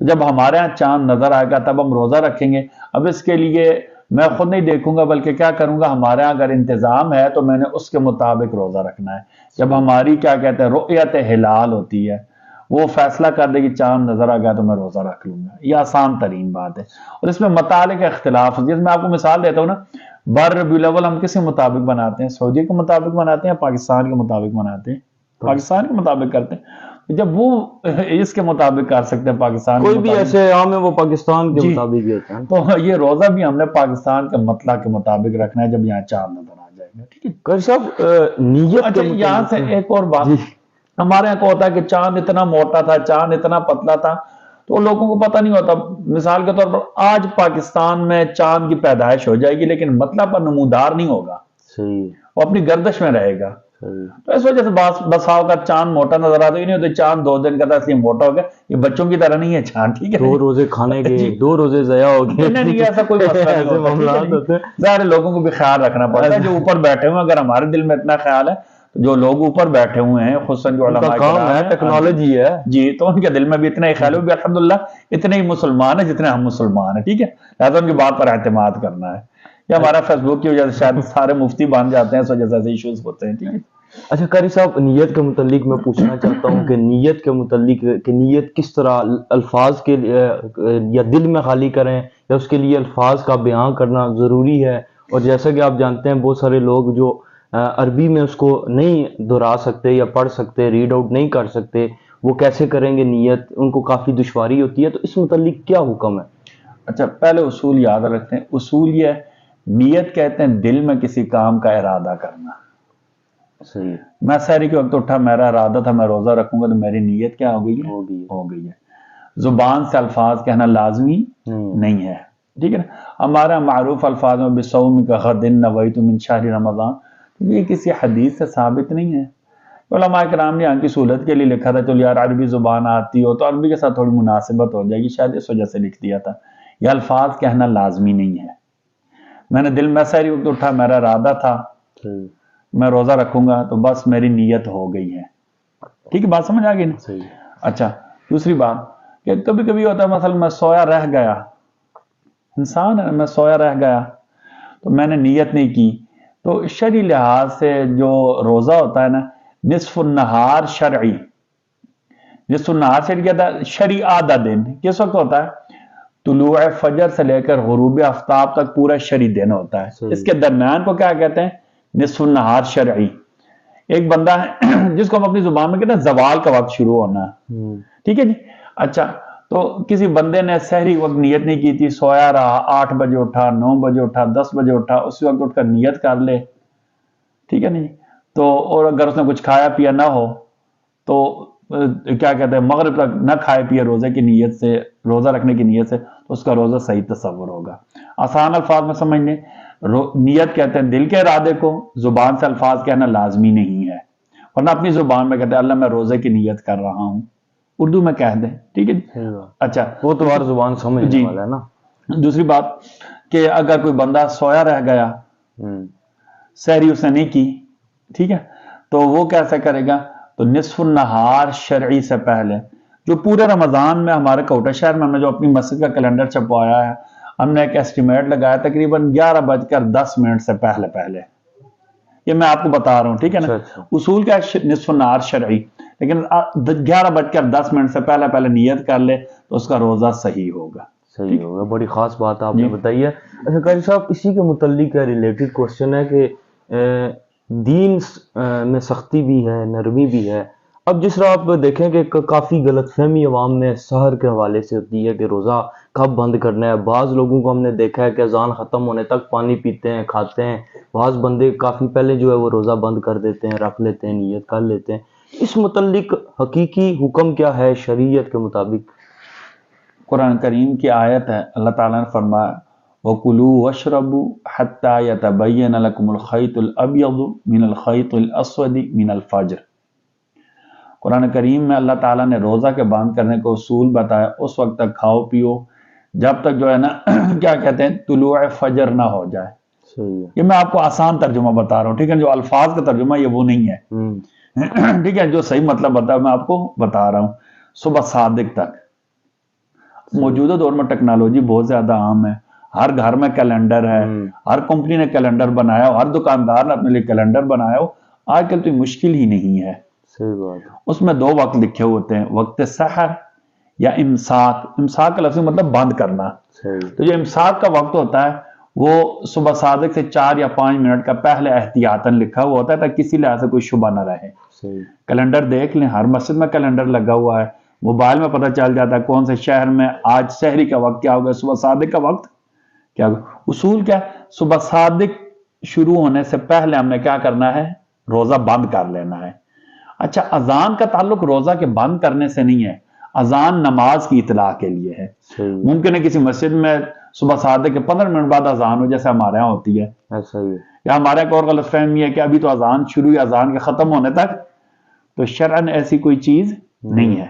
تو جب ہمارے ہاں چاند نظر آئے گا تب ہم روزہ رکھیں گے. اب اس کے لیے میں خود نہیں دیکھوں گا بلکہ کیا کروں گا, ہمارے ہاں اگر انتظام ہے تو میں نے اس کے مطابق روزہ رکھنا ہے. جب ہماری کیا کہتے ہیں رؤیت ہلال ہوتی ہے, وہ فیصلہ کر دے کہ چاند نظر آ گیا تو میں روزہ رکھ لوں گا, یہ آسان ترین بات ہے. اور اس میں مطالعے کا اختلاف ہے. جس میں آپ کو مثال دیتا ہوں نا, بر ربیع الاول ہم کس کے مطابق بناتے ہیں؟ سعودی کے مطابق بناتے ہیں یا پاکستان کے مطابق بناتے ہیں؟ پاکستان کے مطابق کرتے ہیں. جب وہ اس کے مطابق کر سکتے ہیں پاکستان کوئی بھی ایسے عام ہے وہ پاکستان کے مطابق ہی ہوتا ہے, تو یہ روزہ بھی ہم نے پاکستان کے مطلع کے مطابق رکھنا ہے جب یہاں چاند نظر آ جائے گا. ٹھیک ہے قاری صاحب نیت اچھا, یہاں سے ایک اور بات, ہمارے یہاں کو ہوتا ہے کہ چاند اتنا موٹا تھا, چاند اتنا پتلا تھا, تو لوگوں کو پتہ نہیں ہوتا. مثال کے طور پر آج پاکستان میں چاند کی پیدائش ہو جائے گی لیکن مطلع پر نمودار نہیں ہوگا, وہ اپنی گردش میں رہے گا. تو اس وجہ سے بس کا چاند موٹا نظر آتا ہی نہیں ہوتا, چاند 2 دن کا تھا اس لیے موٹا ہو گیا. یہ بچوں کی طرح نہیں ہے چاند, ٹھیک ہے, 2 روزے کھانے کے 2 روزے ضائع ہو گئے, نہیں ایسا کوئی مسئلہ نہیں ہوتا. ظاہر لوگوں کو بھی خیال رکھنا پڑتا ہے جو اوپر بیٹھے ہوئے. اگر ہمارے دل میں اتنا خیال ہے تو جو لوگ اوپر بیٹھے ہوئے ہیں خصوصاً جو علماء کام ہے, ٹیکنالوجی ہے جی, تو ان کے دل میں بھی اتنا ہی خیال ہے, بھی الحمدللہ اتنے ہی مسلمان ہیں جتنے ہم مسلمان ہیں. ٹھیک ہے, لہٰذا ان کی بات پر اعتماد کرنا ہے. یا ہمارا فیس بک کی وجہ سے شاید سارے مفتی بن جاتے ہیں, اس وجہ سے ایسے ایشوز ہوتے ہیں. ٹھیک ہے. اچھا قاری صاحب, نیت کے متعلق میں پوچھنا چاہتا ہوں کہ نیت کے متعلق کہ نیت کس طرح الفاظ کے یا دل میں خالی کریں یا اس کے لیے الفاظ کا بیان کرنا ضروری ہے؟ اور جیسا کہ آپ جانتے ہیں بہت سارے لوگ جو عربی میں اس کو نہیں دہرا سکتے یا پڑھ سکتے, ریڈ آؤٹ نہیں کر سکتے, وہ کیسے کریں گے نیت؟ ان کو کافی دشواری ہوتی ہے, تو اس متعلق کیا حکم ہے؟ اچھا, پہلے اصول یاد رکھتے ہیں. اصول یہ ہے, نیت کہتے ہیں دل میں کسی کام کا ارادہ کرنا. صحیح. میں سحری کے وقت اٹھا, میرا ارادہ تھا میں روزہ رکھوں گا, تو میری نیت کیا ہو گئی ہے؟ ہو گئی ہے. زبان سے الفاظ کہنا لازمی نہیں ہے. ٹھیک ہے نا. ہمارا معروف الفاظ میں بصوم کا غد نویت من شہر رمضان, یہ کسی حدیث سے ثابت نہیں ہے. علماء کرام نے یہاں کی سہولت کے لیے لکھا تھا, چلو یار عربی زبان آتی ہو تو عربی کے ساتھ تھوڑی مناسبت ہو جائے گی, شاید اس وجہ سے لکھ دیا تھا. یہ الفاظ کہنا لازمی نہیں ہے. میں نے دل میں سحری وقت اٹھا, میرا ارادہ تھا میں روزہ رکھوں گا, تو بس میری نیت ہو گئی ہے. ٹھیک ہے, بات سمجھ آ گئی نا؟ اچھا, دوسری بات کہ کبھی کبھی ہوتا ہے مثلا میں سویا رہ گیا, انسان ہے, میں سویا رہ گیا تو میں نے نیت نہیں کی, تو شرعی لحاظ سے جو روزہ ہوتا ہے نا, نصف النہار شرعی, نصف النہار شرعی کہتا ہے شرعی آدھا دن کس وقت ہوتا ہے؟ طلوع فجر سے لے کر غروب آفتاب تک پورا شرعی دن ہوتا ہے. اس کے درمیان کو کیا کہتے ہیں؟ نصف النہار شرعی. ایک بندہ ہے جس کو ہم اپنی زبان میں کہتے ہیں زوال کا وقت شروع ہونا. ٹھیک ہے جی. اچھا, تو کسی بندے نے سحری وقت نیت نہیں کی تھی, سویا رہا, 8 بجے اٹھا, 9 بجے اٹھا, 10 بجے اٹھا, اسی وقت اٹھ کر نیت کر لے. ٹھیک ہے نہیں, تو اور اگر اس نے کچھ کھایا پیا نہ ہو تو کیا کہتے ہیں مغرب تک نہ کھائے پیے روزے کی نیت سے, روزہ رکھنے کی نیت سے, تو اس کا روزہ صحیح تصور ہوگا. آسان الفاظ میں سمجھ لیں, نیت کہتے ہیں دل کے ارادے کو, زبان سے الفاظ کہنا لازمی نہیں ہے. ورنہ اپنی زبان میں کہتے ہیں اللہ میں روزے کی نیت کر رہا ہوں, اردو میں کہہ دیں. ٹھیک ہے جی. اچھا, وہ تو ہر زبان سمجھنے والا ہے نا. دوسری بات کہ اگر کوئی بندہ سویا رہ گیا, سحری اس نے نہیں کی, ٹھیک ہے, تو وہ کیسے کرے گا؟ تو نصف النہار شرعی سے پہلے, جو پورے رمضان میں ہمارے کوٹہ شہر میں ہم نے جو اپنی مسجد کا کیلنڈر چھپوایا ہے, ہم نے ایک ایسٹیمیٹ لگایا تقریباً 11:10 سے پہلے. یہ میں آپ کو بتا رہا ہوں, ٹھیک ہے نا. اصول کا نصف النہار شرعی, لیکن 11:10 سے پہلے نیت کر لے تو اس کا روزہ صحیح ہوگا. بڑی خاص بات آپ نے بتائی ہے. اچھا قاری صاحب, اسی کے متعلق ریلیٹڈ کوشچن ہے کہ دین میں سختی بھی ہے, نرمی بھی ہے. اب جس طرح آپ دیکھیں کہ کافی غلط فہمی عوام میں سحر کے حوالے سے ہوتی ہے کہ روزہ کب بند کرنا ہے. بعض لوگوں کو ہم نے دیکھا ہے کہ اذان ختم ہونے تک پانی پیتے ہیں, کھاتے ہیں. بعض بندے کافی پہلے جو ہے وہ روزہ بند کر دیتے ہیں, رکھ لیتے ہیں, نیت کر لیتے ہیں. اس متعلق حقیقی حکم کیا ہے شریعت کے مطابق؟ قرآن کریم کی آیت ہے, اللہ تعالیٰ نے فرمایا وَكُلُوا وَاشْرَبُوا حَتَّى يَتَبَيَّنَ لَكُمُ الْخَيْطُ الْأَبْيَضُ مِنَ الْخَيْطِ الْأَسْوَدِ مِنَ الْفَجْرِ. قرآن کریم میں اللہ تعالیٰ نے روزہ کے بند کرنے کو اصول بتایا, اس وقت تک کھاؤ پیو جب تک جو ہے نا کیا کہتے ہیں طلوع فجر نہ ہو جائے. یہ میں آپ کو آسان ترجمہ بتا رہا ہوں, ٹھیک ہے, جو الفاظ کا ترجمہ یہ وہ نہیں ہے, ٹھیک ہے, جو صحیح مطلب بتا میں آپ کو بتا رہا ہوں. صبح صادق تک, موجودہ دور میں ٹیکنالوجی بہت زیادہ عام ہے، ہر گھر میں کیلنڈر ہے، ہر کمپنی نے کیلنڈر بنایا ہو، ہر دکاندار نے اپنے لیے کیلنڈر بنایا ہو، آج کل تو مشکل ہی نہیں ہے۔ صحیح بات ہے۔ اس میں 2 وقت لکھے ہوتے ہیں، وقت سحر یا امساک۔ امساک کا لفظ مطلب بند کرنا۔ تو جو امساک کا وقت ہوتا ہے وہ صبح صادق سے 4 یا 5 منٹ کا پہلے احتیاطاً لکھا ہوا ہوتا ہے تاکہ کسی لحاظ سے کوئی شبہ نہ رہے۔ کیلنڈر دیکھ لیں، ہر مسجد میں کیلنڈر لگا ہوا ہے، موبائل میں پتہ چل جاتا ہے کون سے شہر میں آج سحری کا وقت کیا ہوگا، صبح صادق کا وقت کیا ہوگا۔ اصول کیا ہے؟ صبح صادق شروع ہونے سے پہلے ہم نے کیا کرنا ہے؟ روزہ بند کر لینا ہے۔ اچھا، اذان کا تعلق روزہ کے بند کرنے سے نہیں ہے، اذان نماز کی اطلاع کے لیے ہے۔ ممکن ہے کسی مسجد میں صبح صادق کے 15 منٹ بعد اذان ہو، جیسے ہمارے یہاں ہوتی ہے، یا ہمارے ایک اور غلط فہمی ہے کہ ابھی تو اذان شروع ہے، اذان کے ختم ہونے تک، تو شرعاً ایسی کوئی چیز نہیں ہے۔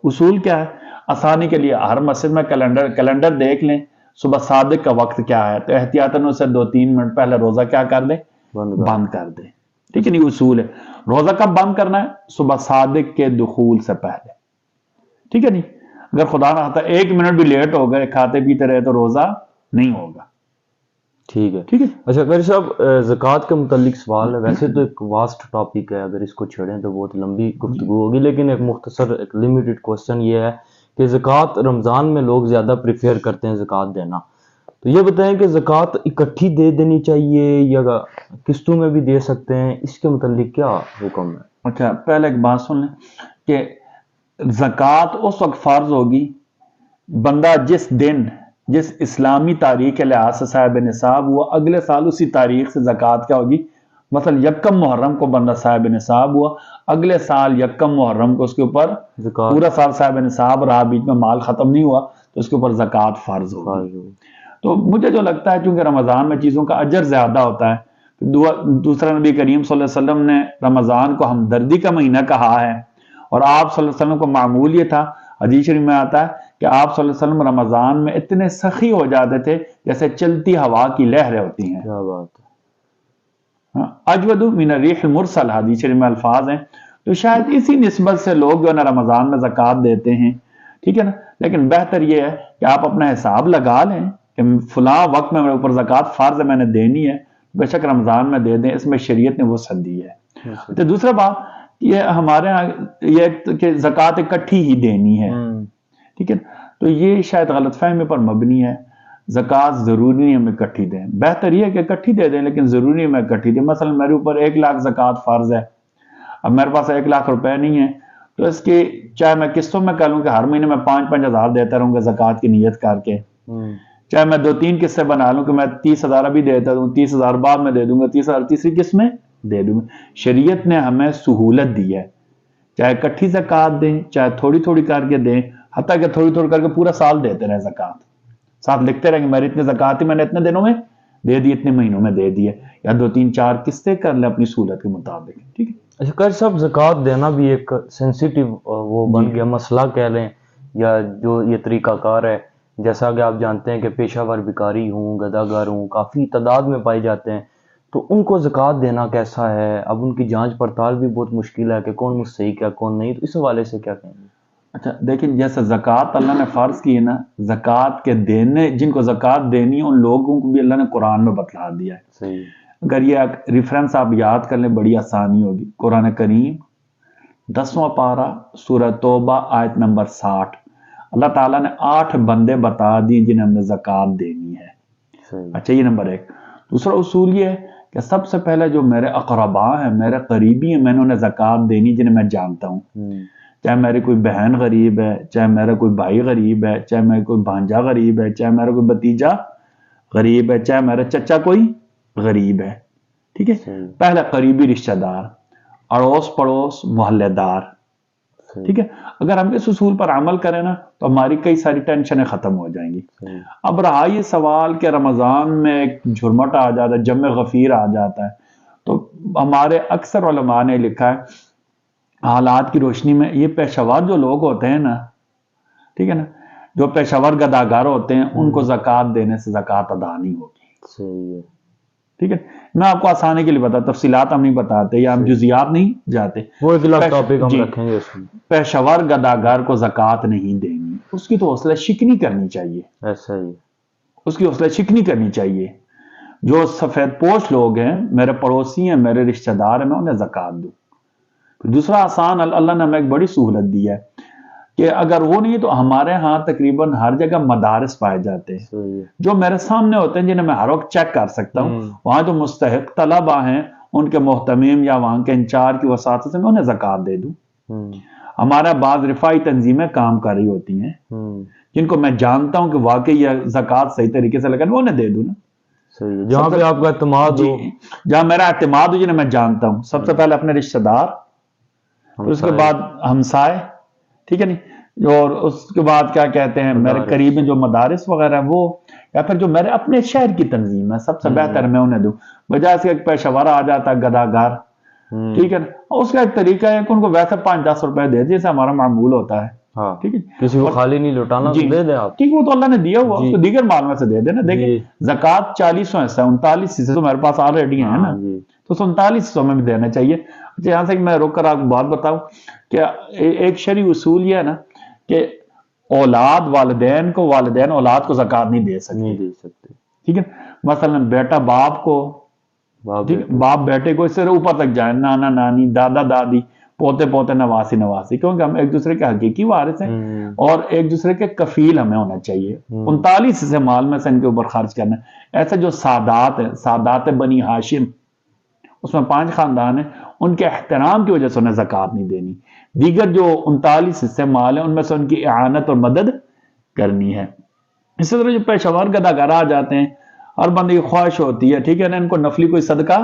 اصول کیا ہے؟ آسانی کے لیے ہر مسجد میں کیلنڈر دیکھ لیں، صبح صادق کا وقت کیا ہے، تو احتیاطاً اسے 2-3 منٹ پہلے روزہ کیا کر دیں؟ بند کر دیں۔ ٹھیک ہے، نہیں اصول ہے۔ روزہ کب بند کرنا ہے؟ صبح صادق کے دخول سے پہلے۔ ٹھیک ہے، نہیں اگر خدا نہ خواستہ 1 منٹ بھی لیٹ ہو گئے، کھاتے پیتے رہے، تو روزہ نہیں ہوگا۔ ٹھیک ہے، ٹھیک ہے۔ اچھا قاری صاحب، زکوٰۃ کے متعلق سوال ہے، ویسے تو ایک واسٹ ٹاپک ہے، اگر اس کو چھڑیں تو بہت لمبی گفتگو ہوگی، لیکن ایک مختصر ایک لمیٹڈ کوسچن یہ ہے کہ زکوٰۃ رمضان میں لوگ زیادہ پریفیئر کرتے ہیں زکوٰۃ دینا، تو یہ بتائیں کہ زکوٰۃ اکٹھی دے دینی چاہیے یا قسطوں میں بھی دے سکتے ہیں، اس کے متعلق کیا حکم ہے؟ اچھا، پہلے ایک بات سن لیں کہ زکوٰۃ اس وقت فرض ہوگی بندہ جس دن، جس اسلامی تاریخ کے لحاظ سے صاحب نصاب ہوا، اگلے سال اسی تاریخ سے زکوٰۃ کیا ہوگی؟ مثلا 1 محرم کو بندہ صاحب نصاب ہوا، اگلے سال 1 محرم کو اس کے اوپر پورا سال صاحب نصاب رہا، بیچ میں مال ختم نہیں ہوا، تو اس کے اوپر زکوٰۃ فرض ہوگی۔ تو مجھے جو لگتا ہے چونکہ رمضان میں چیزوں کا اجر زیادہ ہوتا ہے، دوسرا نبی کریم صلی اللہ علیہ وسلم نے رمضان کو ہمدردی کا مہینہ کہا ہے، اور آپ صلی اللہ علیہ وسلم کو معمول یہ تھا، حدیث شریف میں آتا ہے کہ آپ صلی اللہ علیہ وسلم رمضان میں اتنے سخی ہو جاتے تھے جیسے چلتی ہوا کی لہریں ہوتی ہیں۔ کیا بات ہے۔ اجود من الریح المرسل حدیث شریف میں الفاظ ہیں، تو شاید اسی نسبت سے لوگ جو ہے نا رمضان میں زکوٰۃ دیتے ہیں، ٹھیک ہے نا، لیکن بہتر یہ ہے کہ آپ اپنا حساب لگا لیں کہ فلاں وقت میں میرے اوپر زکوٰۃ فرض ہے، میں نے دینی ہے، بے شک رمضان میں دے دیں، اس میں شریعت نے وسعت دی ہے۔ تو دوسرا بات یہ ہمارے ہاں یہ کہ زکوٰۃ اکٹھی ہی دینی ہے، ٹھیک ہے، تو یہ شاید غلط فہمی پر مبنی ہے۔ زکوٰۃ ضروری نہیں ہم اکٹھی دیں، بہتر یہ ہے کہ اکٹھی دے دیں، لیکن ضروری نہیں میں اکٹھی دیں۔ مثلا میرے اوپر 1 لاکھ زکوٰۃ فرض ہے، اب میرے پاس 1 لاکھ روپے نہیں ہے، تو اس کی چاہے میں قسطوں میں کر لوں کہ ہر مہینے میں 5-5 ہزار دیتا رہوں گا زکوٰۃ کی نیت کر کے، چاہے میں 2-3 قسطیں بنا لوں کہ میں 30 ہزار ابھی دیتا دوں، 30 ہزار بعد میں دے دوں گا، 30 ہزار تیسری قسط میں دے دوں گا۔ شریعت نے ہمیں سہولت دی ہے، چاہے اکٹھی زکوٰۃ دیں، چاہے تھوڑی تھوڑی کر کے دیں، حتیٰ کہ تھوڑی تھوڑی کر کے پورا سال دیتے رہے زکوٰۃ، ساتھ لکھتے رہیں گے میری اتنی زکوٰۃ ہی میں نے اتنے دنوں میں دے دی، اتنے مہینوں میں دے دی ہے، یا 2-3-4 قسطیں کر لیں اپنی سہولت کے مطابق، ٹھیک ہے۔ اچھا قاری صاحب، زکوٰۃ دینا بھی ایک سینسیٹیو وہ بن گیا مسئلہ کہہ لیں، یا جو یہ طریقہ کار ہے، جیسا کہ آپ جانتے ہیں کہ پیشہ ور بھکاری ہوں، گداگر ہوں، کافی تعداد میں پائے جاتے ہیں، تو ان کو زکوٰۃ دینا کیسا ہے؟ اب ان کی جانچ پڑتال بھی بہت مشکل ہے کہ کون مستحق ہے کون نہیں، تو اس حوالے سے کیا کہیں گے؟ اچھا دیکھیں، جیسے زکوٰۃ اللہ نے فرض کی ہے نا، زکوٰۃ کے دینے، جن کو زکوٰۃ دینی ہے ان لوگوں کو بھی اللہ نے قرآن میں بتلا دیا ہے۔ صحیح۔ اگر یہ ریفرنس آپ یاد کر لیں بڑی آسانی ہوگی، قرآن کریم 10واں پارہ سورہ توبہ آیت نمبر 60، اللہ تعالیٰ نے 8 بندے بتا دیے جنہیں ہم نے زکوٰۃ دینی ہے۔ صحیح۔ اچھا، یہ نمبر 1۔ دوسرا اصول یہ ہے کہ سب سے پہلے جو میرے اقربا ہیں، میرے قریبی ہیں، میں نے انہیں زکوٰۃ دینی جنہیں میں جانتا ہوں، چاہے میری کوئی بہن غریب ہے، چاہے میرا کوئی بھائی غریب ہے، چاہے میرا کوئی بھانجا غریب ہے، چاہے میرا کوئی بھتیجا غریب ہے، چاہے میرا چچا کوئی غریب ہے، ٹھیک ہے۔ پہلے قریبی رشتہ دار، اڑوس پڑوس، محلے دار، ٹھیک ہے۔ اگر ہم اس اصول پر عمل کریں نا تو ہماری کئی ساری ٹینشنیں ختم ہو جائیں گی۔ اب رہا یہ سوال کہ رمضان میں ایک جھرمٹ آ جاتا ہے، جم غفیر آ جاتا ہے، تو ہمارے اکثر علماء نے لکھا ہے حالات کی روشنی میں یہ پیشہ ور جو لوگ ہوتے ہیں نا، ٹھیک ہے نا، جو پیشہ ور گداگر ہوتے ہیں ان کو زکوٰۃ دینے سے زکوٰۃ ادا نہیں ہوگی، صحیح ہے، ٹھیک ہے، میں آپ کو آسانی کے لیے بتا، تفصیلات ہم نہیں بتاتے یا ہم جزیات نہیں جاتے. وہ ایک الگ ٹاپک ہم جی. رکھیں گے اس میں. پیشہ گداگر کو زکوٰۃ نہیں دینی، اس کی تو حوصلہ شکنی کرنی چاہیے، ایسا ہی اس کی حوصلہ شکنی کرنی چاہیے. جو سفید پوش لوگ ہیں، میرے پڑوسی ہیں، میرے رشتہ دار ہیں، میں انہیں زکوٰۃ دوں. دوسرا آسان، اللہ نے ہمیں ایک بڑی سہولت دی ہے کہ اگر وہ نہیں تو ہمارے ہاں تقریباً ہر جگہ مدارس پائے جاتے ہیں صحیح ہے. جو میرے سامنے ہوتے ہیں، جنہیں میں ہر وقت چیک کر سکتا ہوں. وہاں جو مستحق طلبہ ہیں، ان کے محتمیم یا وہاں کے انچارج کی وساطت سے میں انہیں زکوٰۃ دے دوں. ہمارا بعض رفاعی تنظیمیں کام کر رہی ہوتی ہیں جن کو میں جانتا ہوں کہ واقعی یہ زکوٰۃ صحیح طریقے سے لگا، میں انہیں دے دوں نا. صحیح ہے. جہاں پہ آپ کا اعتماد ہو، جہاں میرا اعتماد ہو، جنہیں میں جانتا ہوں. سب سے پہلے اپنے رشتہ دار، اس کے بعد ہمسائے، ٹھیک ہے نہیں، اور اس کے بعد کیا کہتے ہیں میرے قریب میں جو مدارس وغیرہ وہ، یا پھر جو میرے اپنے شہر کی تنظیم ہے، سب سے بہتر میں انہیں دوں. بجائے سے ایک پیشہ ور آ جاتا ہے گداگر، ٹھیک ہے نا. اس کا ایک طریقہ ہے کہ ان کو ویسے 5-10 روپے دے جیسے ہمارا معمول ہوتا ہے. ٹھیک ہے، کسی کو خالی نہیں لوٹانا، جی دے دیں آپ. ٹھیک، وہ تو اللہ نے دیا ہوا، اس کو دیگر مال میں سے دے دینا. دیکھیں زکوٰۃ 40 حصہ 39 حصے تو میرے پاس آلریڈی ہیں نا، تو 39 حصوں میں بھی دینا چاہیے. یہاں سے میں رک کر آپ کو بات بتاؤں کہ ایک شرعی اصول یہ ہے نا کہ اولاد والدین اولاد کو زکوٰۃ نہیں دے سکتے. ٹھیک ہے، مثلا بیٹا باپ کو، باپ بیٹے کو، اس سے اوپر تک جائیں، نانا نانی، دادا دادی، پوتے پوتے، نواسی نواسی، کیونکہ ہم ایک دوسرے کے حقیقی وارث ہیں اور ایک دوسرے کے کفیل ہمیں ہونا چاہیے. 39 سے مال میں سے ان کے اوپر خرچ کرنا ہے. ایسے جو سادات ہیں، سادات بنی ہاشم، اس میں 5 خاندان ہیں، ان کے احترام کی وجہ سے انہیں زکوٰۃ نہیں دینی. دیگر جو 39 حصے مال ہیں ان میں سے ان کی اعانت اور مدد کرنی ہے. اسی طرح جو پیشہ ور گداگر آ جاتے ہیں، ہر بندے کی خواہش ہوتی ہے، ٹھیک ہے نا، ان کو نفلی کوئی صدقہ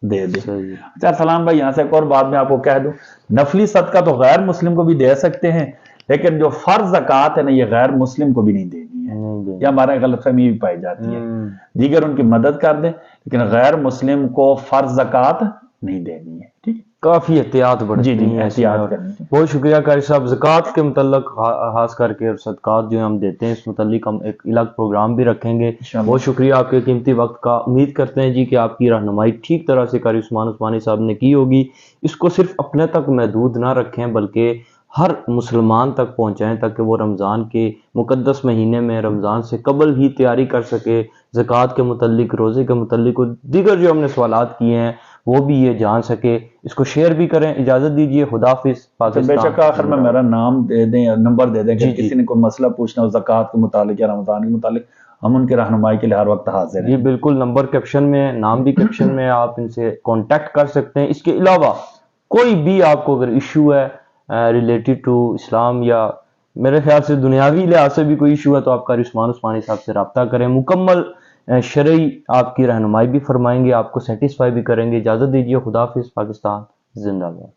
دے دے. اچھا سلام بھائی، یہاں سے ایک اور بات میں آپ کو کہہ دوں، نفلی صدقہ تو غیر مسلم کو بھی دے سکتے ہیں، لیکن جو فرض زکوٰۃ ہے نا، یہ غیر مسلم کو بھی نہیں دینی ہے. یہ ہمارا غلط فہمی بھی پائی جاتی ہے. دیگر ان کی مدد کر دیں، لیکن غیر مسلم کو فرض زکوٰۃ نہیں دینی ہے. ٹھیک ہے، کافی احتیاط برتنی ہے. احتیاط کرنی ہے. بہت شکریہ قاری صاحب. زکوٰۃ کے متعلق خاص کر کے اور صدقات جو ہم دیتے ہیں، اس متعلق ہم ایک الگ پروگرام بھی رکھیں گے. بہت شکریہ آپ کے قیمتی وقت کا. امید کرتے ہیں جی کہ آپ کی رہنمائی ٹھیک طرح سے قاری عثمان عثمانی صاحب نے کی ہوگی. اس کو صرف اپنے تک محدود نہ رکھیں بلکہ ہر مسلمان تک پہنچائیں تاکہ وہ رمضان کے مقدس مہینے میں رمضان سے قبل ہی تیاری کر سکے. زکوٰۃ کے متعلق، روزے کے متعلق اور دیگر جو ہم نے سوالات کیے ہیں وہ بھی یہ جان سکے. اس کو شیئر بھی کریں. اجازت دیجیے، خدا حافظ. بے شک آخر میں میرا نام دے دیں یا نمبر دے دیں کہ کسی نے کوئی مسئلہ پوچھنا ہو زکوٰۃ کے متعلق یا رمضان کے متعلق، ہم ان کی رہنمائی کے لیے ہر وقت حاضر ہیں. جی بالکل، نمبر کیپشن میں، نام بھی کیپشن میں، آپ ان سے کانٹیکٹ کر سکتے ہیں. اس کے علاوہ کوئی بھی آپ کو اگر ایشو ہے ریلیٹڈ ٹو اسلام یا میرے خیال سے دنیاوی لحاظ سے بھی کوئی ایشو ہے تو آپ قاری عثمان عثمانی صاحب سے رابطہ کریں. مکمل شرعی آپ کی رہنمائی بھی فرمائیں گے، آپ کو سیٹسفائی بھی کریں گے. اجازت دیجیے، خدا حافظ. پاکستان زندہ باد.